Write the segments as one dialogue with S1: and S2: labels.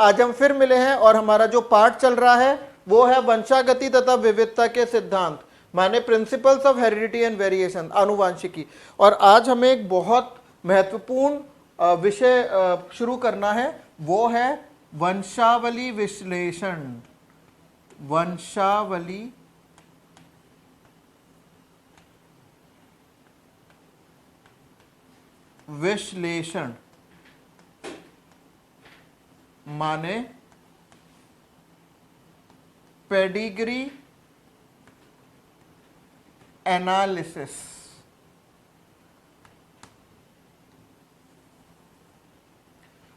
S1: आज हम फिर मिले हैं और हमारा जो पाठ चल रहा है वो है वंशागति तथा विविधता के सिद्धांत, माने principles of heredity and variation, आनुवांशिकी। और आज हमें एक बहुत महत्वपूर्ण विषय शुरू करना है, वो है वंशावली विश्लेषण। वंशावली विश्लेषण माने पेडिग्री एनालिसिस।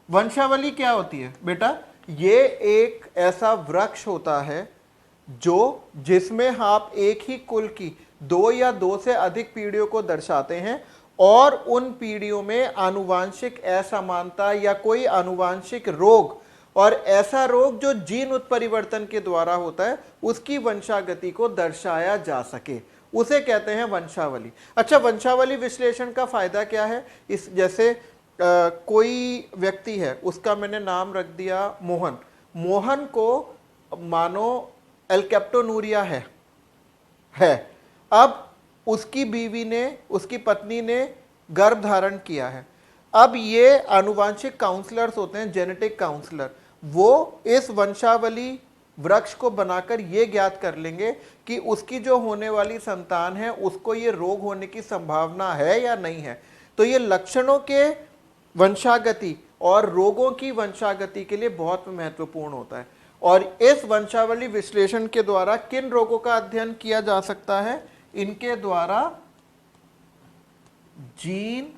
S1: वंशावली क्या होती है बेटा? ये एक ऐसा वृक्ष होता है जिसमें आप एक ही कुल की 2 या 2 से अधिक पीढ़ियों को दर्शाते हैं और उन पीढ़ियों में आनुवांशिक असमानता या कोई आनुवांशिक रोग, और ऐसा रोग जो जीन उत्परिवर्तन के द्वारा होता है, उसकी वंशागति को दर्शाया जा सके, उसे कहते हैं वंशावली। अच्छा, वंशावली विश्लेषण का फायदा क्या है? इस जैसे कोई व्यक्ति है, उसका मैंने नाम रख दिया मोहन। मोहन को मानो एल्केप्टोनूरिया है। अब उसकी बीवी ने, उसकी पत्नी ने गर्भ धारण किया है। अब ये आनुवांशिक काउंसलर्स होते हैं, जेनेटिक काउंसलर, वो इस वंशावली वृक्ष को बनाकर ये ज्ञात कर लेंगे कि उसकी जो होने वाली संतान है उसको ये रोग होने की संभावना है या नहीं है। तो ये लक्षणों के वंशागति और रोगों की वंशागति के लिए बहुत महत्वपूर्ण होता है। और इस वंशावली विश्लेषण के द्वारा किन रोगों का अध्ययन किया जा सकता है? इनके द्वारा जीन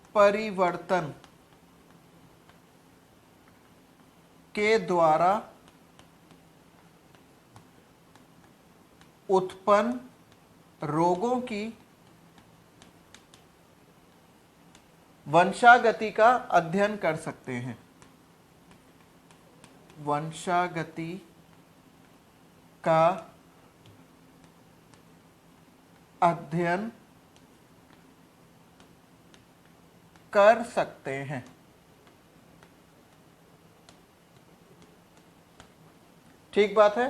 S1: उत्परिवर्तन के द्वारा उत्पन्न रोगों की वंशागति का अध्ययन कर सकते हैं। वंशागति का अध्ययन कर सकते हैं। ठीक बात है।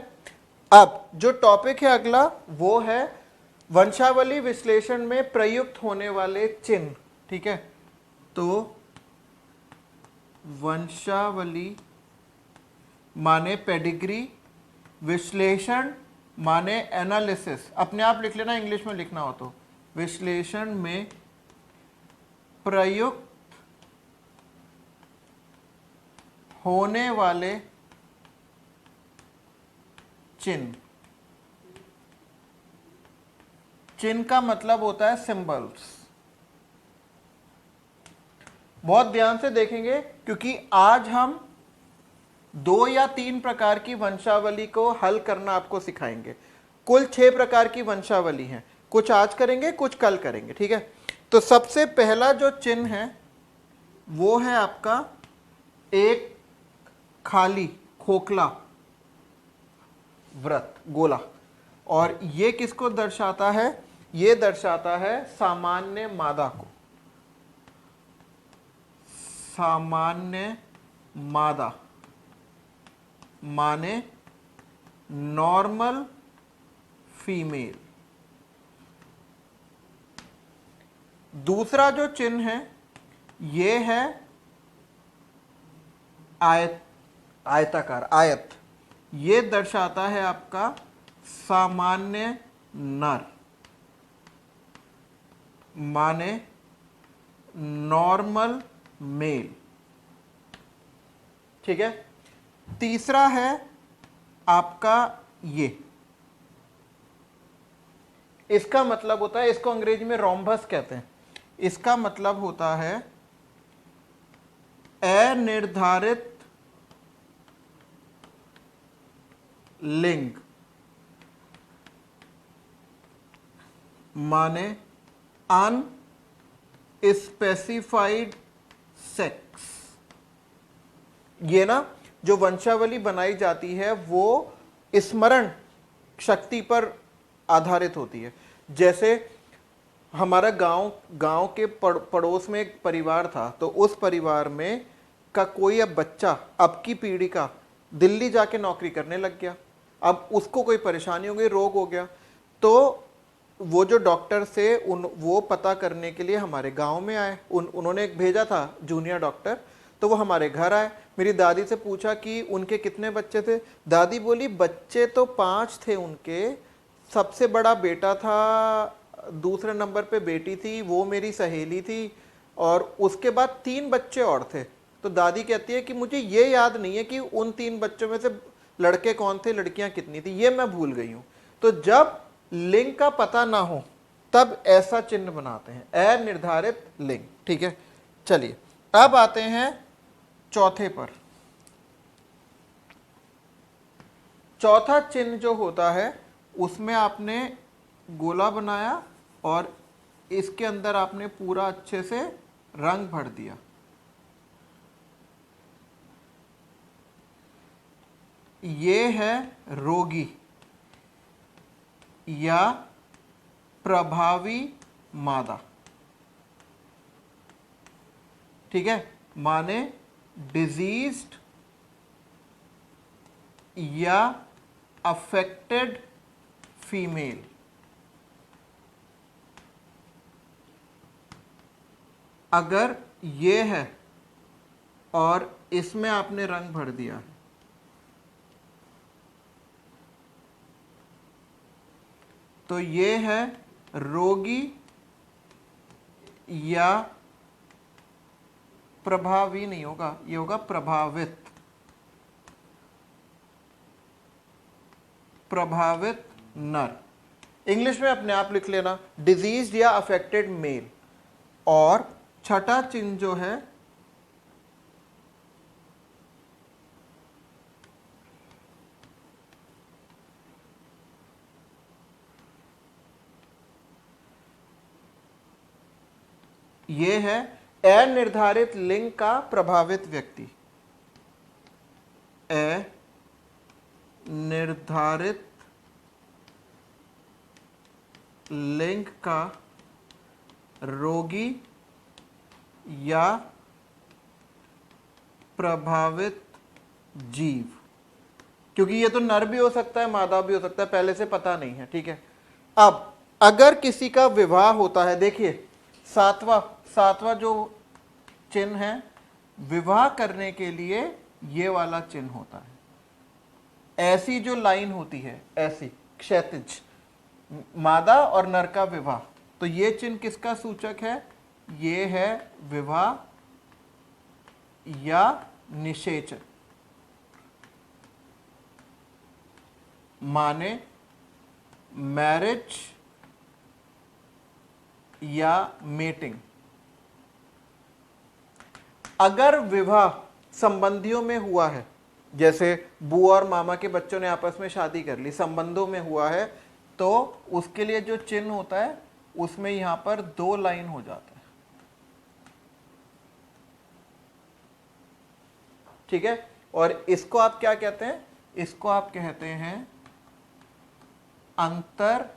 S1: अब जो टॉपिक है अगला, वो है वंशावली विश्लेषण में प्रयुक्त होने वाले चिन्ह। ठीक है, तो वंशावली माने पेडिग्री, विश्लेषण माने एनालिसिस। अपने आप लिख लेना, इंग्लिश में लिखना हो तो। विश्लेषण में प्रयुक्त होने वाले चिन्ह। चिन्ह का मतलब होता है सिंबल्स। बहुत ध्यान से देखेंगे क्योंकि आज हम 2 या 3 प्रकार की वंशावली को हल करना आपको सिखाएंगे। कुल 6 प्रकार की वंशावली हैं, कुछ आज करेंगे, कुछ कल करेंगे। ठीक है, तो सबसे पहला जो चिन्ह है वो है आपका एक खाली खोखला वृत्त, गोला। और ये किसको दर्शाता है? ये दर्शाता है सामान्य मादा को। सामान्य मादा माने नॉर्मल फीमेल। दूसरा जो चिन्ह है ये है आयताकार, आयत। ये दर्शाता है आपका सामान्य नर माने नॉर्मल मेल। ठीक है, तीसरा है आपका ये, इसका मतलब होता है, इसको अंग्रेजी में रोम्बस कहते हैं। इसका मतलब होता है अनिर्धारित लिंग माने अनस्पेसिफाइड सेक्स। ये ना जो वंशावली बनाई जाती है वो स्मरण शक्ति पर आधारित होती है। जैसे हमारा गांव के पड़ोस में एक परिवार था, तो उस परिवार में का कोई अब बच्चा, अब की पीढ़ी का, दिल्ली जाके नौकरी करने लग गया। अब उसको कोई परेशानी हो गई, रोग हो गया, तो वो जो डॉक्टर से वो पता करने के लिए हमारे गांव में आए। उन्होंने एक भेजा था जूनियर डॉक्टर, तो वो हमारे घर आए। मेरी दादी से पूछा कि उनके कितने बच्चे थे। दादी बोली बच्चे तो 5 थे उनके, सबसे बड़ा बेटा था, दूसरे नंबर पे बेटी थी, वो मेरी सहेली थी, और उसके बाद 3 बच्चे और थे। तो दादी कहती है कि मुझे ये याद नहीं है कि उन 3 बच्चों में से लड़के कौन थे, लड़कियां कितनी थी, ये मैं भूल गई हूं। तो जब लिंग का पता ना हो तब ऐसा चिन्ह बनाते हैं, अनिर्धारित लिंग। ठीक है, चलिए अब आते हैं चौथे पर। चौथा चिन्ह जो होता है उसमें आपने गोला बनाया और इसके अंदर आपने पूरा अच्छे से रंग भर दिया। ये है रोगी या प्रभावी मादा। ठीक है, माने डिजीज्ड या अफेक्टेड फीमेल। अगर ये है और इसमें आपने रंग भर दिया है, तो ये है रोगी या प्रभावी नहीं होगा, ये होगा प्रभावित, प्रभावित नर। इंग्लिश में अपने आप लिख लेना, डिजीज या अफेक्टेड मेल। और छठा चिन्ह जो है ये है अनिर्धारित लिंग का प्रभावित व्यक्ति। अनिर्धारित लिंग का रोगी या प्रभावित जीव, क्योंकि ये तो नर भी हो सकता है मादा भी हो सकता है, पहले से पता नहीं है। ठीक है, अब अगर किसी का विवाह होता है, देखिए सातवां जो चिन्ह है, विवाह करने के लिए ये वाला चिन्ह होता है। ऐसी जो लाइन होती है, ऐसी क्षैतिज, मादा और नर का विवाह, तो ये चिन्ह किसका सूचक है? ये है विवाह या निषेचन, माने मैरिज या मेटिंग। अगर विवाह संबंधियों में हुआ है, जैसे बुआ और मामा के बच्चों ने आपस में शादी कर ली, संबंधों में हुआ है, तो उसके लिए जो चिन्ह होता है उसमें यहां पर 2 लाइन हो जाता है। ठीक है, और इसको आप क्या कहते हैं? इसको आप कहते हैं अंतर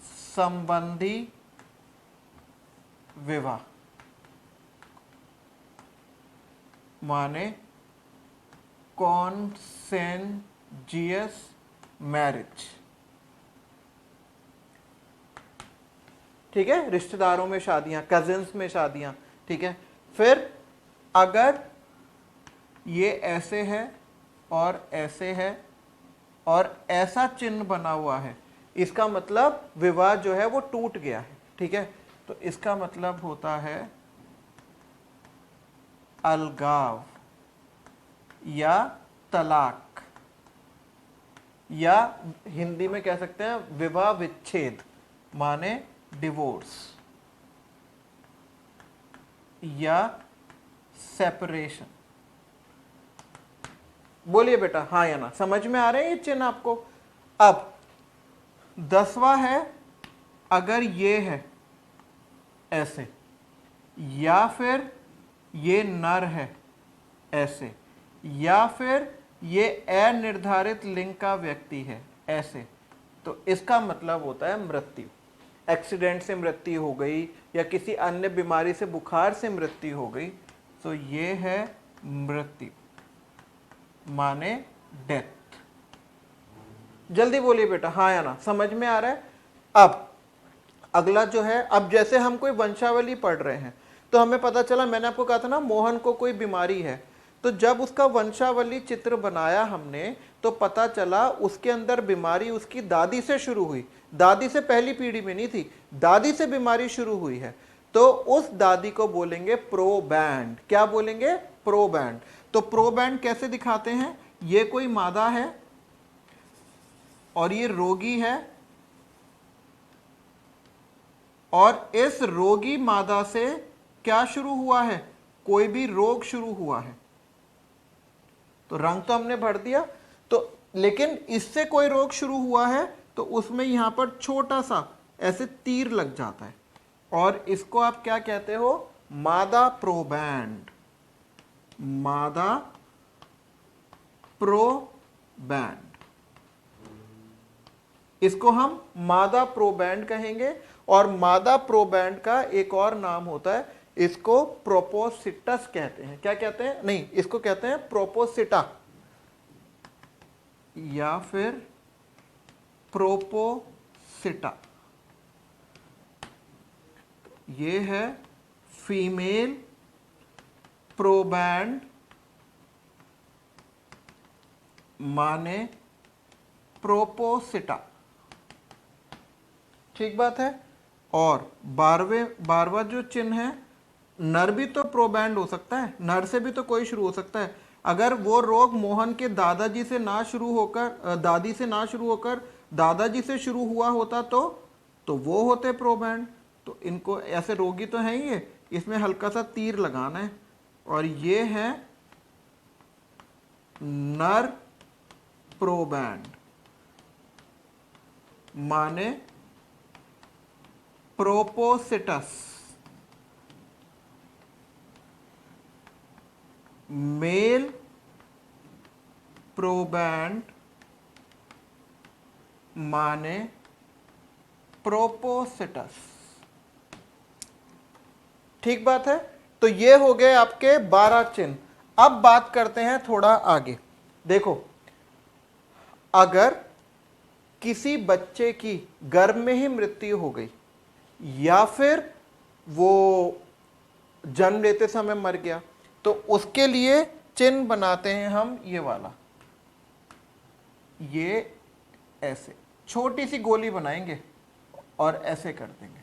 S1: संबंधी विवाह, माने कॉन्सेंजियस मैरिज। ठीक है, रिश्तेदारों में शादियां, कजिन्स में शादियां। ठीक है, फिर अगर ये ऐसे है और ऐसे है और ऐसा चिन्ह बना हुआ है, इसका मतलब विवाह जो है वो टूट गया है। ठीक है, तो इसका मतलब होता है अलगाव या तलाक, या हिंदी में कह सकते हैं विवाह विच्छेद, माने डिवोर्स या सेपरेशन। बोलिए बेटा, हाँ या ना, समझ में आ रहे हैं ये चिन्ह आपको? अब 10वां है, अगर ये है ऐसे, या फिर ये नर है ऐसे, या फिर ये अनिर्धारित लिंग का व्यक्ति है ऐसे, तो इसका मतलब होता है मृत्यु। एक्सीडेंट से मृत्यु हो गई या किसी अन्य बीमारी से, बुखार से मृत्यु हो गई, तो ये है मृत्यु, माने डेथ। जल्दी बोलिए बेटा, हाँ या ना, समझ में आ रहा है। अब अगला जो है, अब जैसे हम कोई वंशावली पढ़ रहे हैं तो हमें पता चला, मैंने आपको कहा था ना मोहन को कोई बीमारी है, तो जब उसका वंशावली चित्र बनाया हमने तो पता चला उसके अंदर बीमारी उसकी दादी से शुरू हुई। दादी से पहली पीढ़ी में नहीं थी, दादी से बीमारी शुरू हुई है, तो उस दादी को बोलेंगे प्रोबैंड। क्या बोलेंगे? प्रोबैंड। तो प्रोबैंड कैसे दिखाते हैं? ये कोई मादा है और ये रोगी है, और इस रोगी मादा से क्या शुरू हुआ है? कोई भी रोग शुरू हुआ है। तो रंग तो हमने भर दिया, तो लेकिन इससे कोई रोग शुरू हुआ है तो उसमें यहां पर छोटा सा ऐसे तीर लग जाता है, और इसको आप क्या कहते हो? मादा प्रोबैंड। मादा प्रोबैंड, इसको हम मादा प्रोबैंड कहेंगे। और मादा प्रोबैंड का एक और नाम होता है, इसको प्रोपोसिटस कहते हैं। क्या कहते हैं? नहीं, इसको कहते हैं प्रोपोसिटा या फिर प्रोपोसिटा। ये है फीमेल प्रोबैंड, माने प्रोपोसिटा। ठीक बात है। और बारहवा जो चिन्ह है, नर भी तो प्रोबैंड हो सकता है, नर से भी तो कोई शुरू हो सकता है। अगर वो रोग मोहन के दादाजी से ना शुरू होकर, दादी से ना शुरू होकर दादाजी से शुरू हुआ होता तो वो होते प्रोबैंड। तो इनको ऐसे रोगी तो हैं ही ये, इसमें हल्का सा तीर लगाना है, और ये है नर प्रोबैंड, माने प्रोपोसिटस। मेल प्रोबैंड माने प्रोपोसिटस। ठीक बात है। तो ये हो गए आपके 12 चिन्ह। अब बात करते हैं थोड़ा आगे। देखो, अगर किसी बच्चे की गर्भ में ही मृत्यु हो गई या फिर वो जन्म लेते समय मर गया, तो उसके लिए चिन्ह बनाते हैं हम ये वाला। ये ऐसे छोटी सी गोली बनाएंगे और ऐसे कर देंगे,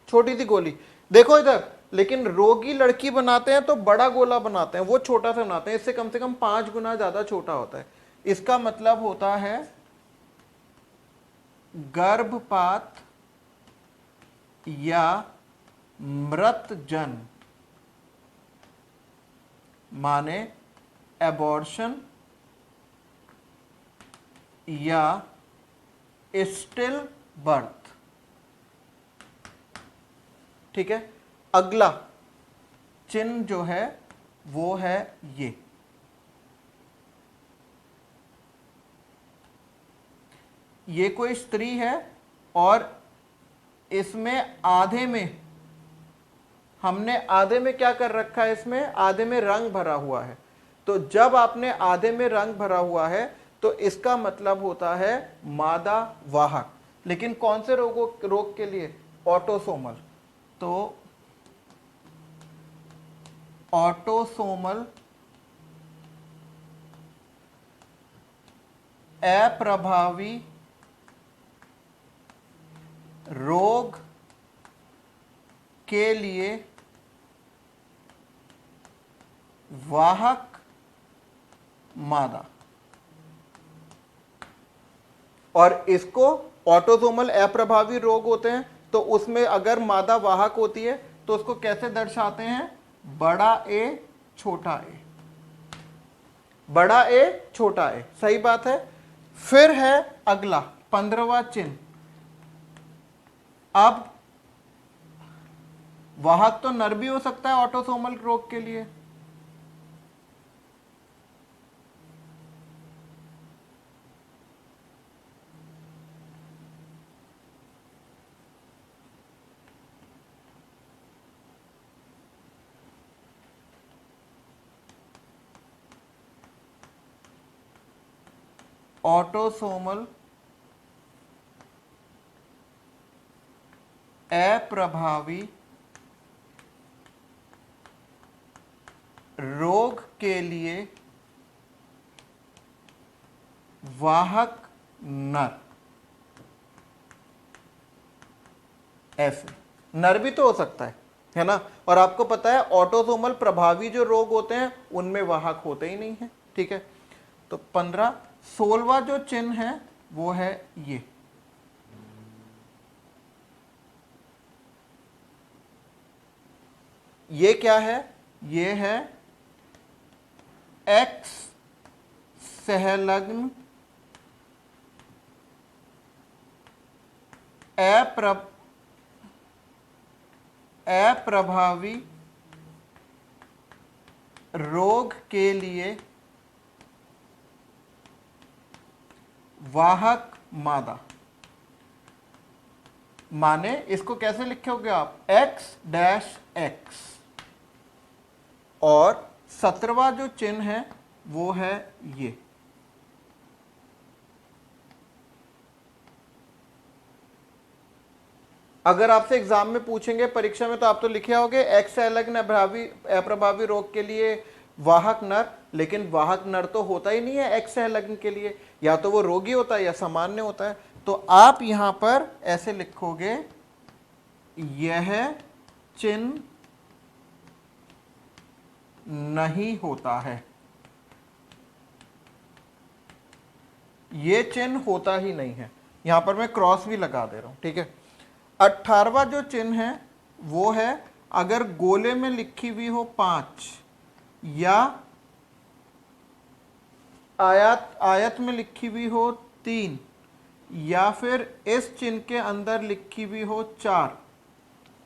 S1: छोटी सी गोली। देखो इधर, लेकिन रोगी लड़की बनाते हैं तो बड़ा गोला बनाते हैं, वो छोटा सा बनाते हैं, इससे कम से कम 5 गुना ज्यादा छोटा होता है। इसका मतलब होता है गर्भपात या मृत जन्म, माने एबॉर्शन या स्टिल बर्थ। ठीक है। अगला चिन्ह जो है वो है ये कोई स्त्री है और इसमें आधे में, हमने आधे में क्या कर रखा है? इसमें आधे में रंग भरा हुआ है। तो जब आपने आधे में रंग भरा हुआ है तो इसका मतलब होता है मादा वाहक। लेकिन कौन से रोग के लिए? ऑटोसोमल। तो ऑटोसोमल अप्रभावी रोग के लिए वाहक मादा। और इसको ऑटोसोमल अप्रभावी रोग होते हैं, तो उसमें अगर मादा वाहक होती है तो उसको कैसे दर्शाते हैं? बड़ा ए छोटा ए, बड़ा ए छोटा ए। सही बात है। फिर है अगला 15वां चिन्ह। अब वाहक तो नर भी हो सकता है ऑटोसोमल रोग के लिए, ऑटोसोमल अप्रभावी रोग के लिए वाहक नर। ऐसे नर भी तो हो सकता है ना। और आपको पता है ऑटोसोमल प्रभावी जो रोग होते हैं उनमें वाहक होते ही नहीं है। ठीक है, तो 15। 16वां जो चिन्ह है वो है ये क्या है? ये है एक्स सहलग्न अप्रभावी रोग के लिए वाहक मादा। माने इसको कैसे लिखोगे आप? x-x। और 17वां जो चिन्ह है वो है ये। अगर आपसे एग्जाम में पूछेंगे परीक्षा में तो आप तो लिखे होगे एक्स संलग्न अप्रभावी रोग के लिए वाहक नर, लेकिन वाहक नर तो होता ही नहीं है एक्स संलग्न के लिए, या तो वो रोगी होता है या सामान्य होता है। तो आप यहां पर ऐसे लिखोगे, यह चिन्ह नहीं होता है, ये चिन्ह होता ही नहीं है। यहां पर मैं क्रॉस भी लगा दे रहा हूं। ठीक है, 18वां जो चिन्ह है वो है अगर गोले में लिखी हुई हो 5 या आयत में लिखी हुई हो 3 या फिर इस चिन्ह के अंदर लिखी हुई हो 4,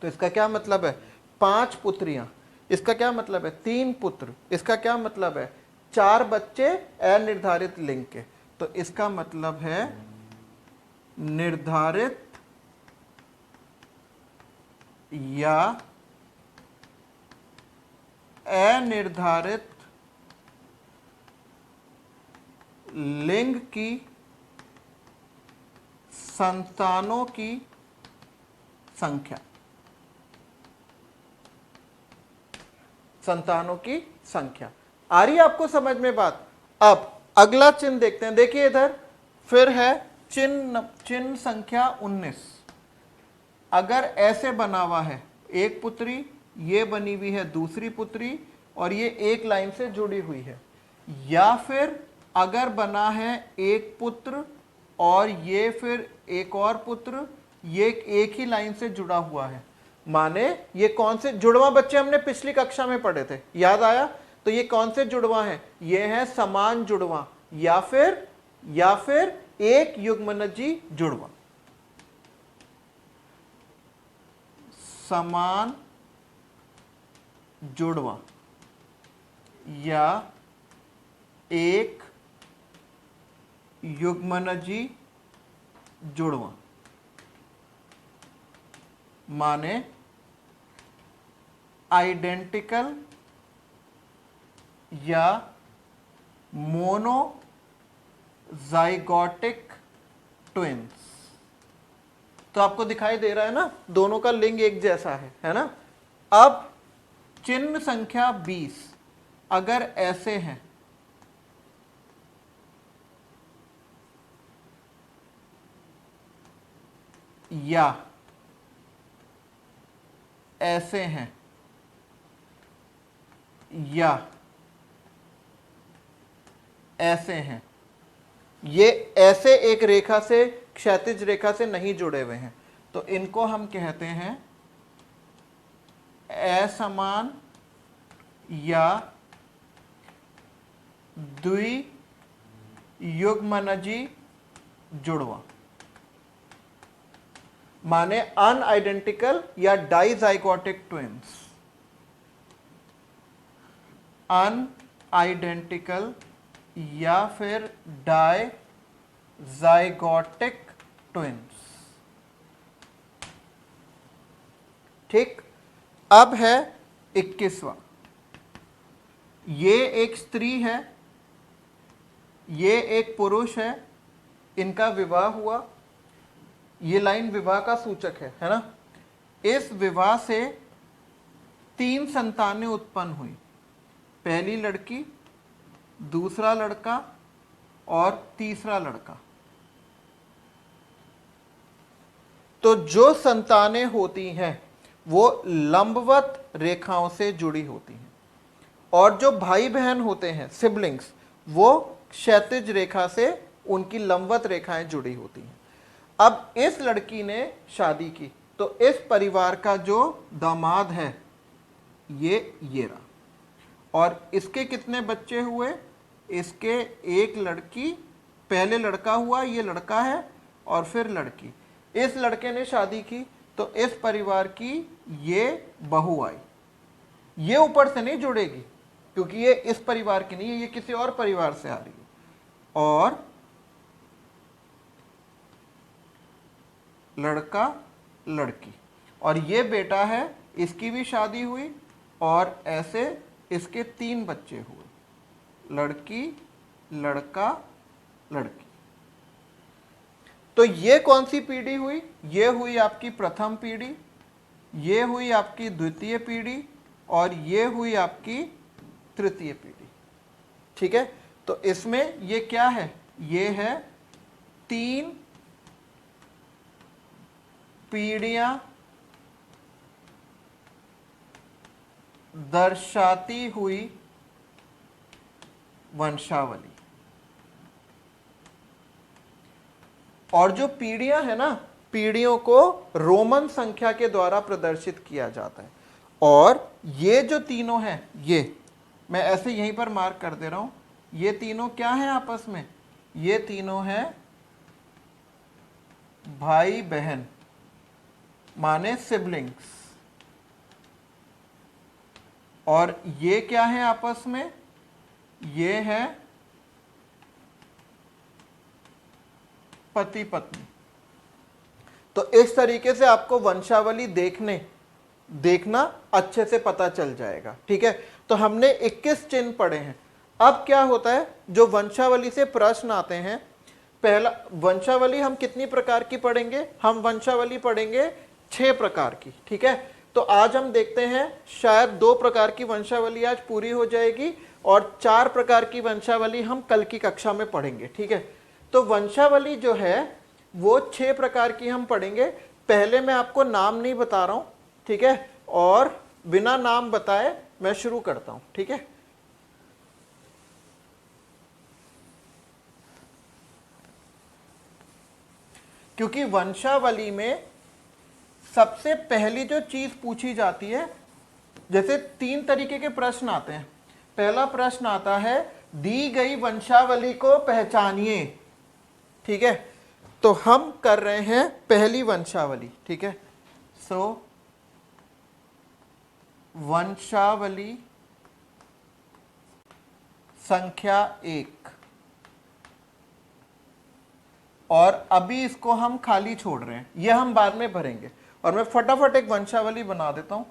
S1: तो इसका क्या मतलब है? 5 पुत्रियां। इसका क्या मतलब है? 3 पुत्र। इसका क्या मतलब है? 4 बच्चे अनिर्धारित लिंग के। तो इसका मतलब है निर्धारित या अनिर्धारित लिंग की संतानों की संख्या। संतानों की संख्या आ रही है आपको समझ में बात? अब अगला चिन्ह देखते हैं। देखिए इधर फिर है चिन्ह संख्या 19। अगर ऐसे बना हुआ है, एक पुत्री, ये बनी हुई है दूसरी पुत्री, और ये एक लाइन से जुड़ी हुई है, या फिर अगर बना है एक पुत्र और ये फिर एक और पुत्र, ये एक ही लाइन से जुड़ा हुआ है, माने ये कौन से जुड़वा बच्चे हमने पिछली कक्षा में पढ़े थे, याद आया? तो ये कौन से जुड़वा हैं? ये है समान जुड़वा या फिर एक युग्मनजी जुड़वा। समान जुड़वा या एक युग्मनजी जुड़वा, माने आइडेंटिकल या मोनोजाइगोटिक ट्विंस। तो आपको दिखाई दे रहा है ना, दोनों का लिंग एक जैसा है ना। अब चिन्ह संख्या 20 अगर ऐसे हैं, या ऐसे हैं, या ऐसे हैं, ये ऐसे एक रेखा से, क्षैतिज रेखा से नहीं जुड़े हुए हैं, तो इनको हम कहते हैं असमान या द्वियुग्मनजी जुड़वा, माने अनआइडेंटिकल या डाइजाइगोटिक ट्विंस। अनआइडेंटिकल या फिर डाइजाइगोटिक ट्विंस। ठीक, अब है 21वां। ये एक स्त्री है, ये एक पुरुष है, इनका विवाह हुआ, ये लाइन विवाह का सूचक है ना। इस विवाह से 3 संतानें उत्पन्न हुई, पहली लड़की, दूसरा लड़का और तीसरा लड़का। तो जो संतानें होती हैं वो लंबवत रेखाओं से जुड़ी होती हैं, और जो भाई बहन होते हैं सिबलिंग्स, वो क्षैतिज रेखा से उनकी लंबवत रेखाएं जुड़ी होती हैं। अब इस लड़की ने शादी की, तो इस परिवार का जो दामाद है ये रहा, और इसके कितने बच्चे हुए, इसके एक लड़की, पहले लड़का हुआ, ये लड़का है, और फिर लड़की। इस लड़के ने शादी की तो इस परिवार की ये बहू आई। ये ऊपर से नहीं जुड़ेगी क्योंकि ये इस परिवार की नहीं है, ये किसी और परिवार से आ रही है। और लड़का लड़की, और ये बेटा है, इसकी भी शादी हुई, और ऐसे इसके 3 बच्चे हुए, लड़की लड़का लड़की। तो ये कौन सी पीढ़ी हुई, ये हुई आपकी प्रथम पीढ़ी, ये हुई आपकी द्वितीय पीढ़ी, और ये हुई आपकी तृतीय पीढ़ी। ठीक है, तो इसमें ये क्या है, ये है 3 पीढ़ियां दर्शाती हुई वंशावली। और जो पीढ़ियां है ना, पीढ़ियों को रोमन संख्या के द्वारा प्रदर्शित किया जाता है। और ये जो तीनों हैं, ये मैं ऐसे यहीं पर मार्क कर दे रहा हूं, ये तीनों क्या हैं आपस में, ये तीनों हैं भाई बहन, माने सिबलिंग्स। और ये क्या है आपस में, ये है पति पत्नी। तो इस तरीके से आपको वंशावली देखना अच्छे से पता चल जाएगा। ठीक है, तो हमने 21 चिन्ह पढ़े हैं। अब क्या होता है, जो वंशावली से प्रश्न आते हैं, पहला वंशावली हम कितनी प्रकार की पढ़ेंगे, हम वंशावली पढ़ेंगे 6 प्रकार की। ठीक है, तो आज हम देखते हैं शायद 2 प्रकार की वंशावली आज पूरी हो जाएगी, और 4 प्रकार की वंशावली हम कल की कक्षा में पढ़ेंगे। ठीक है, तो वंशावली जो है वो 6 प्रकार की हम पढ़ेंगे। पहले मैं आपको नाम नहीं बता रहा हूं, ठीक है, और बिना नाम बताए मैं शुरू करता हूं। ठीक है, क्योंकि वंशावली में सबसे पहली जो चीज पूछी जाती है, जैसे 3 तरीके के प्रश्न आते हैं। पहला प्रश्न आता है दी गई वंशावली को पहचानिए। ठीक है, तो हम कर रहे हैं पहली वंशावली। ठीक है, सो वंशावली संख्या 1, और अभी इसको हम खाली छोड़ रहे हैं, ये हम बाद में भरेंगे। और मैं फटाफट एक वंशावली बना देता हूं।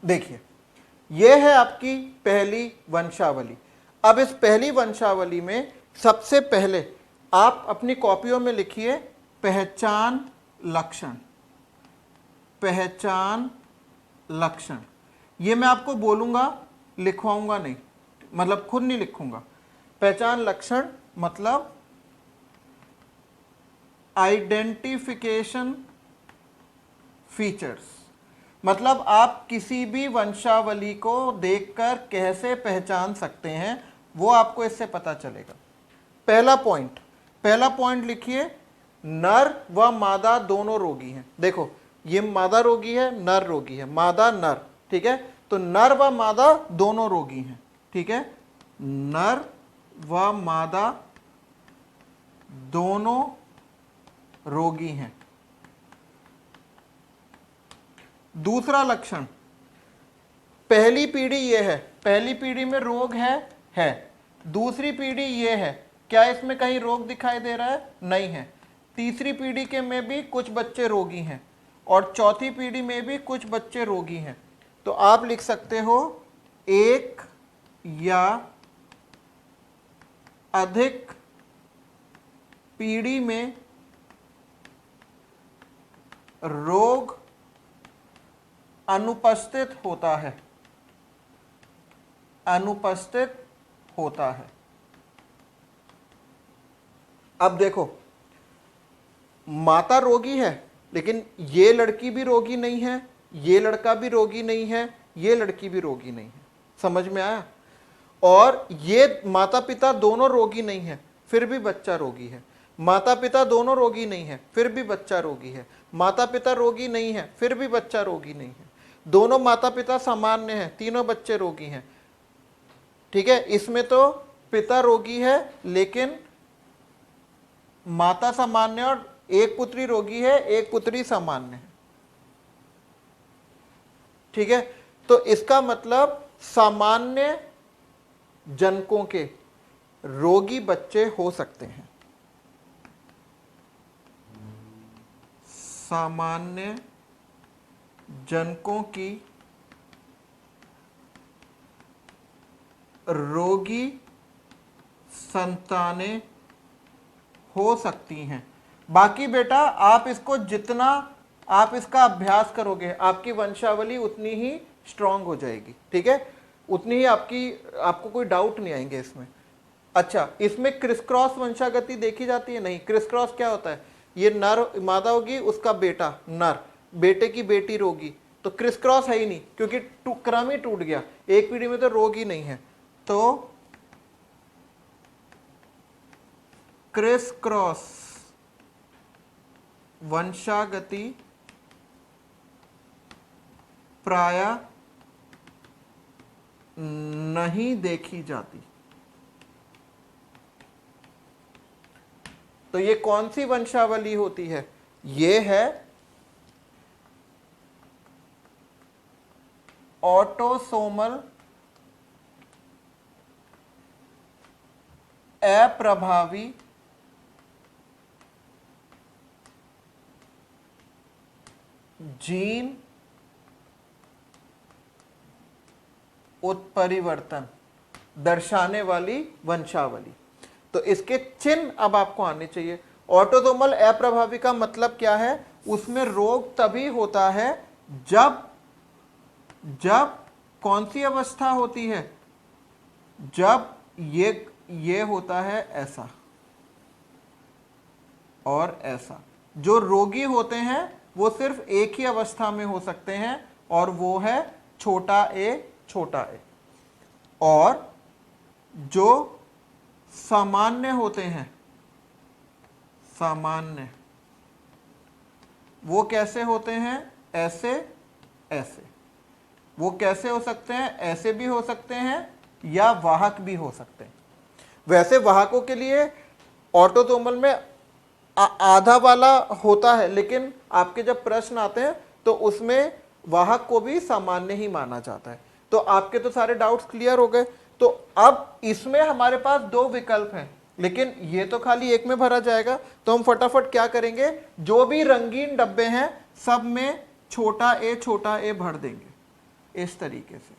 S1: देखिए ये है आपकी पहली वंशावली। अब इस पहली वंशावली में सबसे पहले आप अपनी कॉपियों में लिखिए पहचान लक्षण। पहचान लक्षण ये मैं आपको बोलूंगा, लिखवाऊंगा नहीं, मतलब खुद नहीं लिखूंगा। पहचान लक्षण मतलब आइडेंटिफिकेशन फीचर्स, मतलब आप किसी भी वंशावली को देखकर कैसे पहचान सकते हैं वो आपको इससे पता चलेगा। पहला पॉइंट लिखिए, नर व मादा दोनों रोगी हैं। देखो ये मादा रोगी है, नर रोगी है, मादा नर, ठीक है। तो नर व मादा दोनों रोगी हैं, ठीक है। नर व मादा दोनों रोगी हैं। दूसरा लक्षण, पहली पीढ़ी ये है, पहली पीढ़ी में रोग है। दूसरी पीढ़ी ये है, क्या इसमें कहीं रोग दिखाई दे रहा है? नहीं है। तीसरी पीढ़ी के में भी कुछ बच्चे रोगी हैं और चौथी पीढ़ी में भी कुछ बच्चे रोगी हैं। तो आप लिख सकते हो एक या अधिक पीढ़ी में रोग अनुपस्थित होता है, अनुपस्थित होता है। अब देखो माता रोगी है लेकिन ये लड़की भी रोगी नहीं है, ये लड़का भी रोगी नहीं है, ये लड़की भी रोगी नहीं है। समझ में आया? और ये माता पिता दोनों रोगी नहीं है फिर भी बच्चा रोगी है। माता पिता दोनों रोगी नहीं है फिर भी बच्चा रोगी है। माता पिता रोगी नहीं है फिर भी बच्चा रोगी नहीं है। दोनों माता पिता सामान्य हैं, तीनों बच्चे रोगी हैं, ठीक है। इसमें तो पिता रोगी है लेकिन माता सामान्य और एक पुत्री रोगी है, एक पुत्री सामान्य है, ठीक है। तो इसका मतलब सामान्य जनकों के रोगी बच्चे हो सकते हैं। सामान्य जनकों की रोगी संतानें हो सकती हैं। बाकी बेटा आप इसको जितना आप इसका अभ्यास करोगे आपकी वंशावली उतनी ही स्ट्रांग हो जाएगी, ठीक है। उतनी ही आपको कोई डाउट नहीं आएंगे इसमें। अच्छा, इसमें क्रिस क्रॉस वंशागति देखी जाती है? नहीं। क्रिस क्रॉस क्या होता है? ये नर मादा होगी, उसका बेटा नर, बेटे की बेटी रोगी, तो क्रिस क्रॉस है ही नहीं क्योंकि क्रम ही टूट गया, एक पीढ़ी में तो रोग ही नहीं है। तो क्रिस क्रॉस वंशागति प्रायः नहीं देखी जाती। तो ये कौन सी वंशावली होती है? ये है ऑटोसोमल अप्रभावी जीन उत्परिवर्तन दर्शाने वाली वंशावली। तो इसके चिन्ह अब आपको आने चाहिए। ऑटोसोमल अप्रभावी का मतलब क्या है? उसमें रोग तभी होता है जब कौन सी अवस्था होती है? जब ये होता है ऐसा और ऐसा। जो रोगी होते हैं वो सिर्फ एक ही अवस्था में हो सकते हैं और वो है छोटा ए। और जो सामान्य होते हैं, सामान्य, वो कैसे होते हैं? ऐसे ऐसे। वो कैसे हो सकते हैं? ऐसे भी हो सकते हैं या वाहक भी हो सकते हैं। वैसे वाहकों के लिए ऑटोसोमल में आधा वाला होता है, लेकिन आपके जब प्रश्न आते हैं तो उसमें वाहक को भी सामान्य ही माना जाता है। तो आपके तो सारे डाउट्स क्लियर हो गए। तो अब इसमें हमारे पास दो विकल्प हैं, लेकिन ये तो खाली एक में भरा जाएगा। तो हम फटाफट क्या करेंगे, जो भी रंगीन डब्बे हैं सब में छोटा ए भर देंगे। इस तरीके से।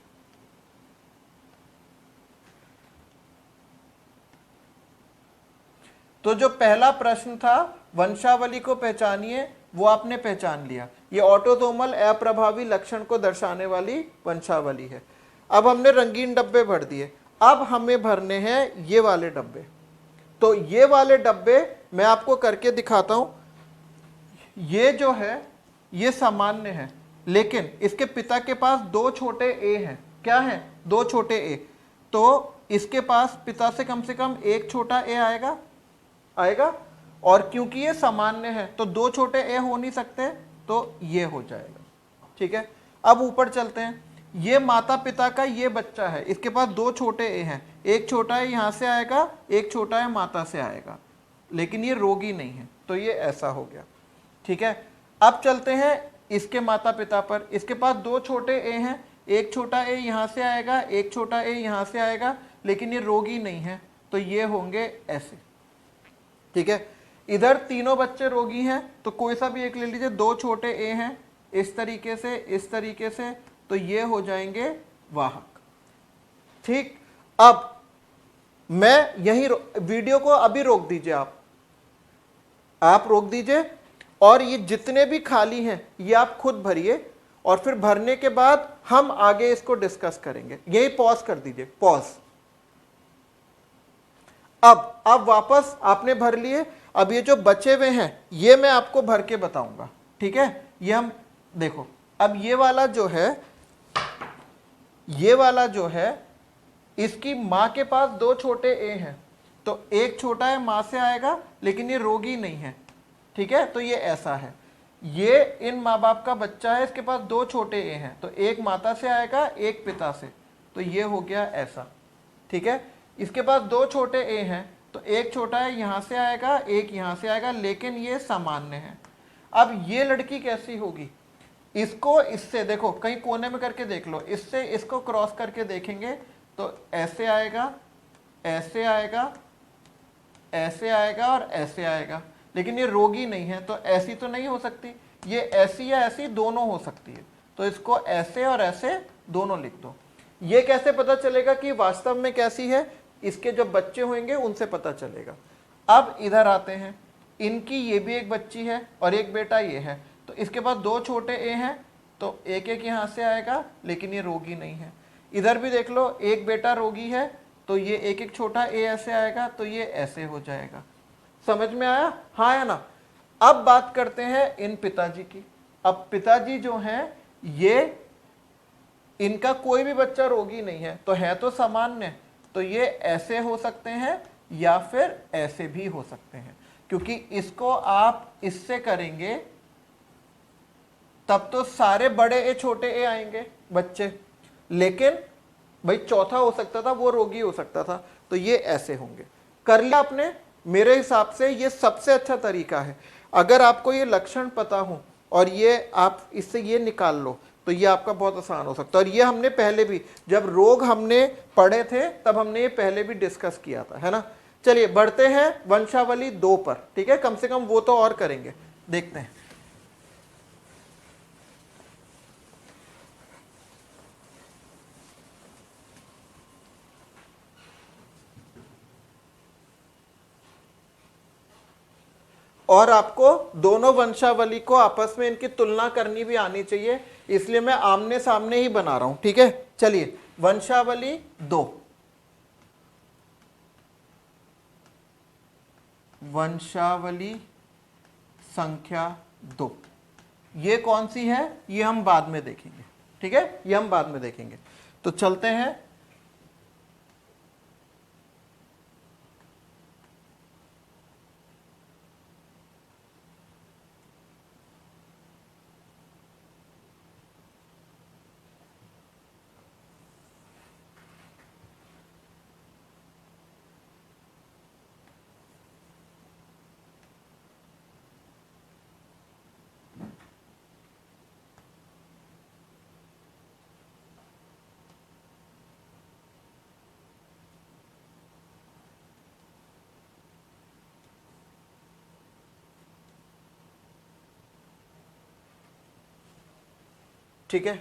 S1: तो जो पहला प्रश्न था वंशावली को पहचानिए, वो आपने पहचान लिया। ये ऑटोसोमल अप्रभावी लक्षण को दर्शाने वाली वंशावली है। अब हमने रंगीन डब्बे भर दिए, अब हमें भरने हैं ये वाले डब्बे। तो ये वाले डब्बे मैं आपको करके दिखाता हूं। ये जो है ये सामान्य है, लेकिन इसके पिता के पास दो छोटे ए हैं। क्या है? दो छोटे ए। तो इसके पास पिता से कम एक छोटा ए आएगा, आएगा। और क्योंकि ये सामान्य है तो दो छोटे ए हो नहीं सकते, तो ये हो जाएगा। ठीक है, अब ऊपर चलते हैं। ये माता पिता का ये बच्चा है, इसके पास दो छोटे ए हैं, एक छोटा है यहां से आएगा, एक छोटा है माता से आएगा, लेकिन ये रोगी नहीं है, तो ये ऐसा हो गया। ठीक है, अब चलते हैं इसके माता पिता पर। इसके पास दो छोटे ए हैं, एक छोटा ए यहां से आएगा, एक छोटा ए यहां से आएगा, लेकिन ये रोगी नहीं है, तो ये होंगे ऐसे। ठीक है, इधर तीनों बच्चे रोगी हैं, तो कोई सा भी एक ले लीजिए, दो छोटे ए हैं इस तरीके से, इस तरीके से, तो ये हो जाएंगे वाहक। ठीक, अब मैं यही वीडियो को अभी रोक दीजिए, आप रोक दीजिए, और ये जितने भी खाली हैं ये आप खुद भरिए, और फिर भरने के बाद हम आगे इसको डिस्कस करेंगे। यही पॉज कर दीजिए, पॉज। अब वापस आपने भर लिए। अब ये जो बचे हुए हैं ये मैं आपको भर के बताऊंगा। ठीक है, ये हम देखो, अब ये वाला जो है, ये वाला जो है, इसकी मां के पास दो छोटे ए हैं, तो एक छोटा है मां से आएगा, लेकिन ये रोगी नहीं है। ठीक है, तो ये ऐसा है। ये इन माँ बाप का बच्चा है, इसके पास दो छोटे ए हैं, तो एक माता से आएगा, एक पिता से, तो ये हो गया ऐसा। ठीक है, इसके पास दो छोटे ए हैं, तो एक छोटा है यहां से आएगा, एक यहां से आएगा, लेकिन ये सामान्य है। अब ये लड़की कैसी होगी? इसको इससे देखो, कहीं कोने में करके देख लो, इससे इसको क्रॉस करके देखेंगे तो ऐसे आएगा, ऐसे आएगा, ऐसे आएगा और ऐसे आएगा, लेकिन ये रोगी नहीं है, तो ऐसी तो नहीं हो सकती। ये ऐसी या ऐसी दोनों हो सकती है, तो इसको ऐसे और ऐसे दोनों लिख दो। ये कैसे पता चलेगा कि वास्तव में कैसी है? इसके जो बच्चे होंगे उनसे पता चलेगा। अब इधर आते हैं, इनकी ये भी एक बच्ची है और एक बेटा ये है, तो इसके पास दो छोटे ए हैं, तो एक एक यहां से आएगा, लेकिन ये रोगी नहीं है। इधर भी देख लो, एक बेटा रोगी है, तो ये एक एक छोटा ए ऐसे आएगा, तो ये ऐसे हो जाएगा। समझ में आया? हाँ या ना? अब बात करते हैं इन पिताजी की। अब पिताजी जो हैं, ये इनका कोई भी बच्चा रोगी नहीं है, तो है तो सामान्य, तो ये ऐसे हो सकते हैं या फिर ऐसे भी हो सकते हैं, क्योंकि इसको आप इससे करेंगे तब तो सारे बड़े ए छोटे ए आएंगे बच्चे, लेकिन भाई चौथा हो सकता था, वो रोगी हो सकता था, तो ये ऐसे होंगे। कर लिया आपने? मेरे हिसाब से ये सबसे अच्छा तरीका है। अगर आपको ये लक्षण पता हो और ये आप इससे ये निकाल लो, तो ये आपका बहुत आसान हो सकता है। और ये हमने पहले भी, जब रोग हमने पढ़े थे तब हमने ये पहले भी डिस्कस किया था, है ना। चलिए बढ़ते हैं वंशावली 2 पर। ठीक है, कम से कम वो तो और करेंगे, देखते हैं। और आपको दोनों वंशावली को आपस में इनकी तुलना करनी भी आनी चाहिए, इसलिए मैं आमने सामने ही बना रहा हूं। ठीक है, चलिए वंशावली 2, वंशावली संख्या 2, ये कौन सी है ये हम बाद में देखेंगे। ठीक है, ये हम बाद में देखेंगे। तो चलते हैं, ठीक है,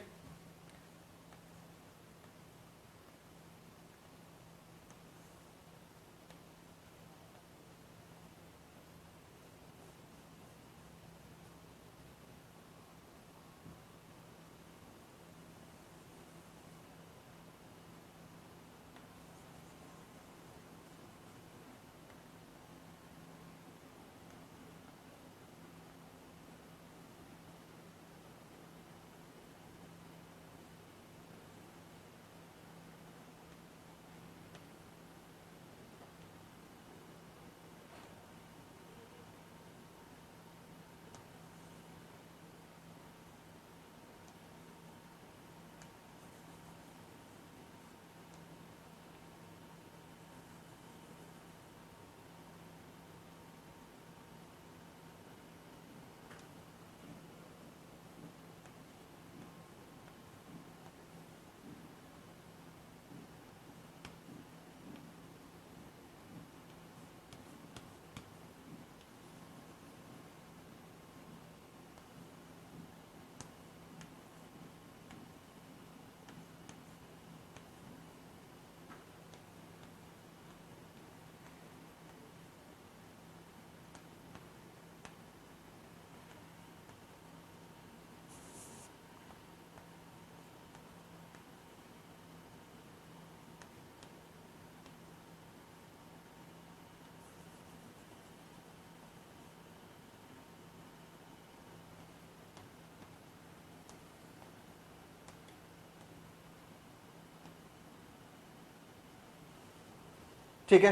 S1: ठीक है।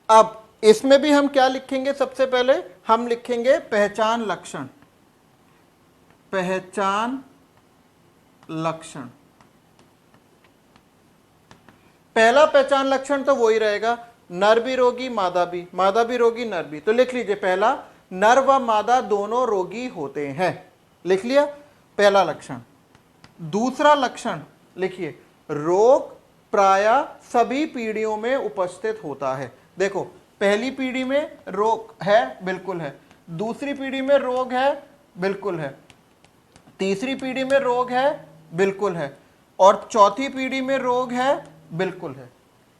S1: अब इसमें भी हम क्या लिखेंगे, सबसे पहले हम लिखेंगे पहचान लक्षण। पहचान लक्षण, पहला पहचान लक्षण तो वही रहेगा, नर भी रोगी मादा भी रोगी नर भी। तो लिख लीजिए पहला, नर व मादा दोनों रोगी होते हैं, लिख लिया पहला लक्षण। दूसरा लक्षण लिखिए, रोग प्रायः सभी पीढ़ियों में उपस्थित होता है। देखो पहली पीढ़ी में रोग है, बिल्कुल है। दूसरी पीढ़ी में रोग है, बिल्कुल है। तीसरी पीढ़ी में रोग है, बिल्कुल है। और चौथी पीढ़ी में रोग है, बिल्कुल है।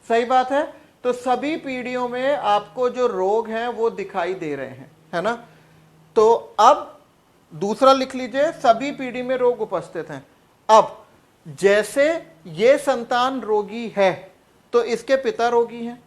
S1: सही बात है। तो सभी पीढ़ियों में आपको जो रोग हैं वो दिखाई दे रहे हैं, है ना। तो अब दूसरा लिख लीजिए, सभी पीढ़ी में रोग उपस्थित हैं। अब जैसे ये संतान रोगी है तो इसके पिता रोगी हैं,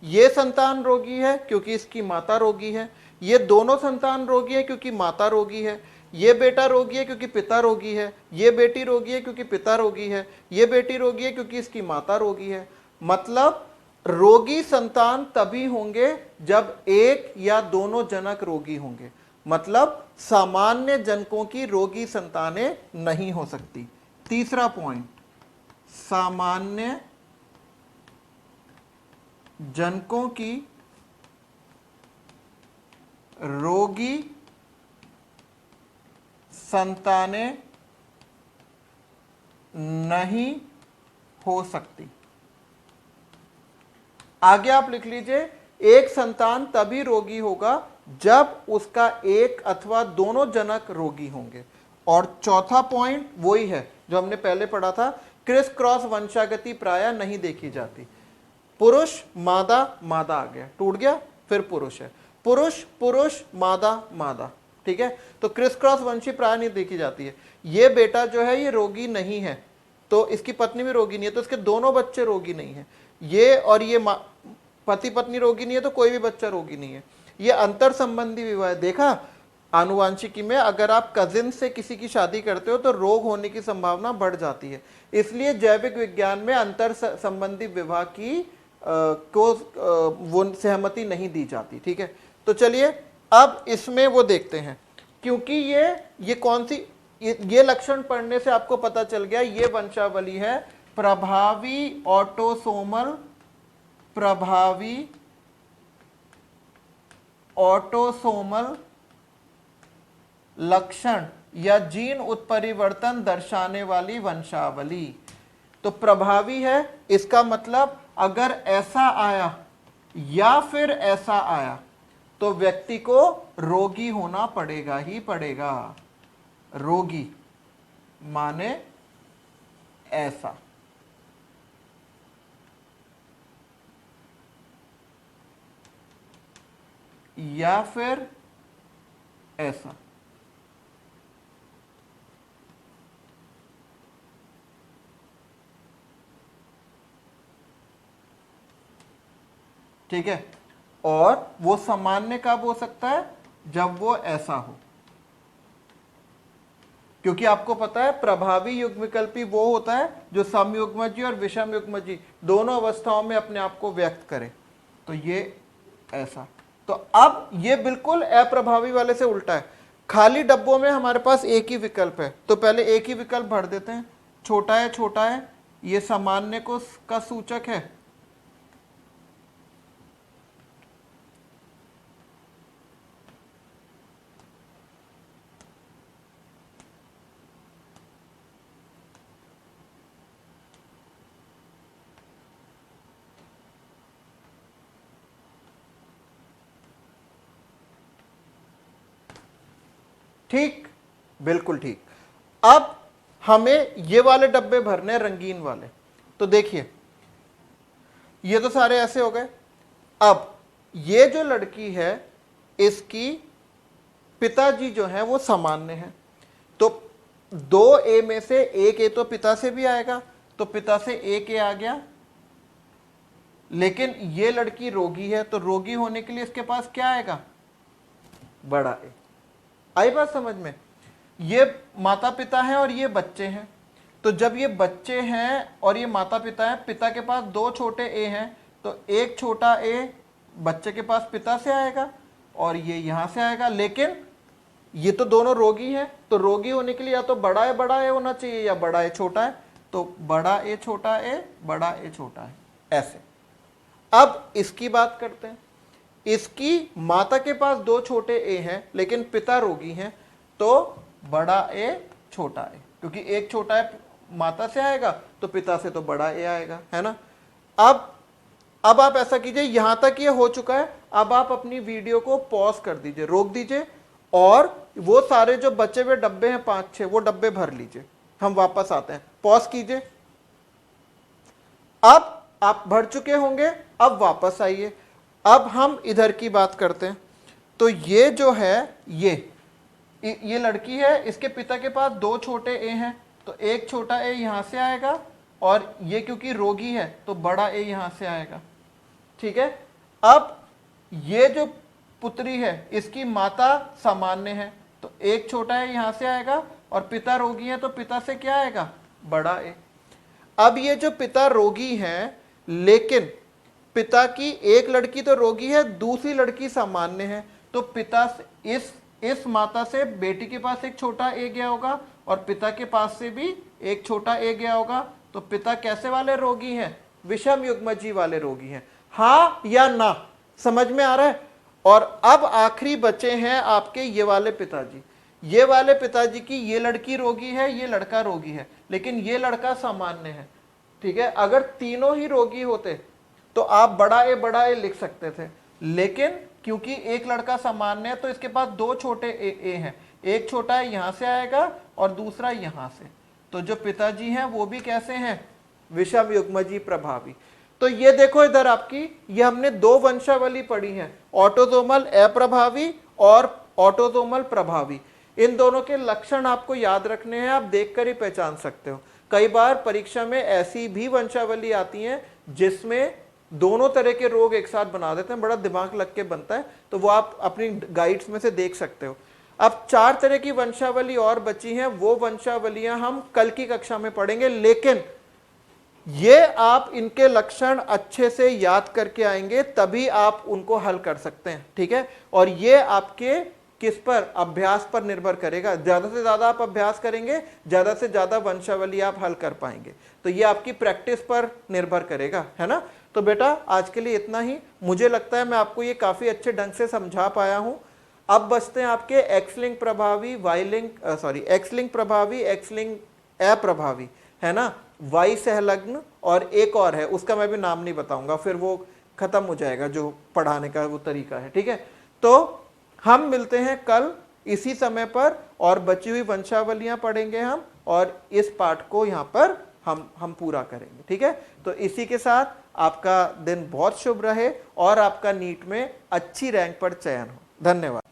S1: ये संतान रोगी है क्योंकि इसकी माता रोगी है, ये दोनों संतान रोगी है क्योंकि माता रोगी है, ये बेटा रोगी है क्योंकि पिता रोगी है, ये बेटी रोगी है क्योंकि पिता रोगी है, ये बेटी रोगी है क्योंकि इसकी माता रोगी है। मतलब रोगी संतान तभी होंगे जब एक या दोनों जनक रोगी होंगे। मतलब सामान्य जनकों की रोगी संतानें नहीं हो सकती। तीसरा पॉइंट, सामान्य जनकों की रोगी संतानें नहीं हो सकती। आगे आप लिख लीजिए, एक संतान तभी रोगी होगा जब उसका एक अथवा दोनों जनक रोगी होंगे। और चौथा पॉइंट वही है जो हमने पहले पढ़ा था, क्रिस क्रॉस वंशागति प्रायः नहीं देखी जाती। पुरुष मादा मादा आ गया, टूट गया, फिर पुरुष है, पुरुष पुरुष मादा मादा, ठीक है। तो क्रिस क्रॉस वंशी प्राय नहीं देखी जाती है। ये बेटा जो है ये रोगी नहीं है, तो इसकी पत्नी भी रोगी नहीं है, तो इसके दोनों बच्चे रोगी नहीं है। ये और ये पति पत्नी रोगी नहीं है तो कोई भी बच्चा रोगी नहीं है। ये अंतर संबंधी विवाह, देखा आनुवांशिकी में अगर आप कजिन से किसी की शादी करते हो तो रोग होने की संभावना बढ़ जाती है। इसलिए जैविक विज्ञान में अंतर संबंधी विवाह की को वो सहमति नहीं दी जाती, ठीक है। तो चलिए अब इसमें वो देखते हैं, क्योंकि ये कौन सी, ये लक्षण पढ़ने से आपको पता चल गया ये वंशावली है प्रभावी ऑटोसोमल, प्रभावी ऑटोसोमल लक्षण या जीन उत्परिवर्तन दर्शाने वाली वंशावली। तो प्रभावी है, इसका मतलब अगर ऐसा आया या फिर ऐसा आया तो व्यक्ति को रोगी होना पड़ेगा ही पड़ेगा। रोगी माने ऐसा। या फिर ऐसा। ठीक है। और वो सामान्य कब हो सकता है, जब वो ऐसा हो, क्योंकि आपको पता है प्रभावी युग्मविकल्पी वो होता है जो समयुग्मजी और विषम युग्मजी दोनों अवस्थाओं में अपने आप को व्यक्त करे। तो ये ऐसा। तो अब ये बिल्कुल अप्रभावी वाले से उल्टा है। खाली डब्बों में हमारे पास एक ही विकल्प है, तो पहले एक ही विकल्प भर देते हैं। छोटा है, ये सामान्य को का सूचक है, ठीक, बिल्कुल ठीक। अब हमें ये वाले डब्बे भरने हैं, रंगीन वाले। तो देखिए ये तो सारे ऐसे हो गए। अब ये जो लड़की है इसकी पिताजी जो है वो सामान्य है, तो 2A में से 1A तो पिता से भी आएगा, तो पिता से 1A आ गया। लेकिन ये लड़की रोगी है, तो रोगी होने के लिए इसके पास क्या आएगा, बड़ा ए। आई बात समझ में। ये माता पिता हैं और ये बच्चे हैं, तो जब ये बच्चे हैं और ये माता पिता हैं, पिता के पास 2 छोटे ए हैं, तो एक छोटा ए बच्चे के पास पिता से आएगा और ये यहां से आएगा, लेकिन ये तो दोनों रोगी हैं, तो रोगी होने के लिए या तो बड़ा ए होना चाहिए या बड़ा ए छोटा है, तो बड़ा ए छोटा ए, बड़ा ए छोटा है, ऐसे। अब इसकी बात करते हैं। इसकी माता के पास दो छोटे ए हैं लेकिन पिता रोगी हैं, तो बड़ा ए छोटा ए, क्योंकि एक छोटा ए माता से आएगा तो पिता से तो बड़ा ए आएगा, है ना। अब आप ऐसा कीजिए, यहां तक ये हो चुका है। अब आप अपनी वीडियो को पॉज कर दीजिए, रोक दीजिए, और वो सारे जो बचे हुए डब्बे हैं 5-6 वो डब्बे भर लीजिए। हम वापस आते हैं, पॉज कीजिए। अब आप भर चुके होंगे, अब वापस आइए। अब हम इधर की बात करते हैं। तो ये जो है ये लड़की है, इसके पिता के पास दो छोटे ए हैं, तो एक छोटा ए यहां से आएगा और ये क्योंकि रोगी है तो बड़ा ए यहां से आएगा, ठीक है। अब ये जो पुत्री है इसकी माता सामान्य है, तो एक छोटा ए यहां से आएगा और पिता रोगी है तो पिता से क्या आएगा, बड़ा ए। अब ये जो पिता रोगी है, लेकिन पिता की एक लड़की तो रोगी है, दूसरी लड़की सामान्य है, तो पिता से इस माता से बेटी के पास एक छोटा ए गया होगा और पिता के पास से भी एक छोटा ए गया होगा, तो पिता कैसे वाले रोगी हैं, विषम युग्मजी वाले रोगी हैं। हाँ या ना, समझ में आ रहा है। और अब आखिरी बचे हैं आपके ये वाले पिताजी। ये वाले पिताजी की ये लड़की रोगी है, ये लड़का रोगी है, लेकिन ये लड़का सामान्य है, ठीक है। अगर तीनों ही रोगी होते तो आप बड़ा ए लिख सकते थे, लेकिन क्योंकि एक लड़का सामान्य है तो इसके पास दो छोटे ए हैं, एक छोटा है यहां से आएगा और दूसरा यहां से, तो जो पिताजी हैं वो भी कैसे हैं, विषम युग्मजी प्रभावी। तो ये देखो इधर आपकी, ये हमने दो वंशावली पढ़ी है, ऑटोसोमल अप्रभावी और ऑटोसोमल प्रभावी। इन दोनों के लक्षण आपको याद रखने हैं, आप देखकर ही पहचान सकते हो। कई बार परीक्षा में ऐसी भी वंशावली आती है जिसमें दोनों तरह के रोग एक साथ बना देते हैं, बड़ा दिमाग लग के बनता है, तो वो आप अपनी गाइड्स में से देख सकते हो। अब 4 तरह की वंशावली और बची हैं, वो वंशावलियां हम कल की कक्षा में पढ़ेंगे, लेकिन ये आप इनके लक्षण अच्छे से याद करके आएंगे तभी आप उनको हल कर सकते हैं, ठीक है। और ये आपके किस पर, अभ्यास पर निर्भर करेगा। ज्यादा से ज्यादा आप अभ्यास करेंगे, ज्यादा से ज्यादा वंशावली आप हल कर पाएंगे, तो ये आपकी प्रैक्टिस पर निर्भर करेगा, है ना। तो बेटा आज के लिए इतना ही। मुझे लगता है मैं आपको ये काफी अच्छे ढंग से समझा पाया हूं। अब बचते हैं आपके एक्स लिंक प्रभावी, एक्स लिंक प्रभावी, एक्स लिंक अप्रभावी, है ना, वाई सहलग्न, और एक और है उसका मैं भी नाम नहीं बताऊंगा, फिर वो खत्म हो जाएगा जो पढ़ाने का वो तरीका है, ठीक है। तो हम मिलते हैं कल इसी समय पर और बची हुई वंशावलियां पढ़ेंगे हम, और इस पाठ को यहाँ पर हम पूरा करेंगे, ठीक है। तो इसी के साथ आपका दिन बहुत शुभ रहे और आपका नीट में अच्छी रैंक पर चयन हो। धन्यवाद।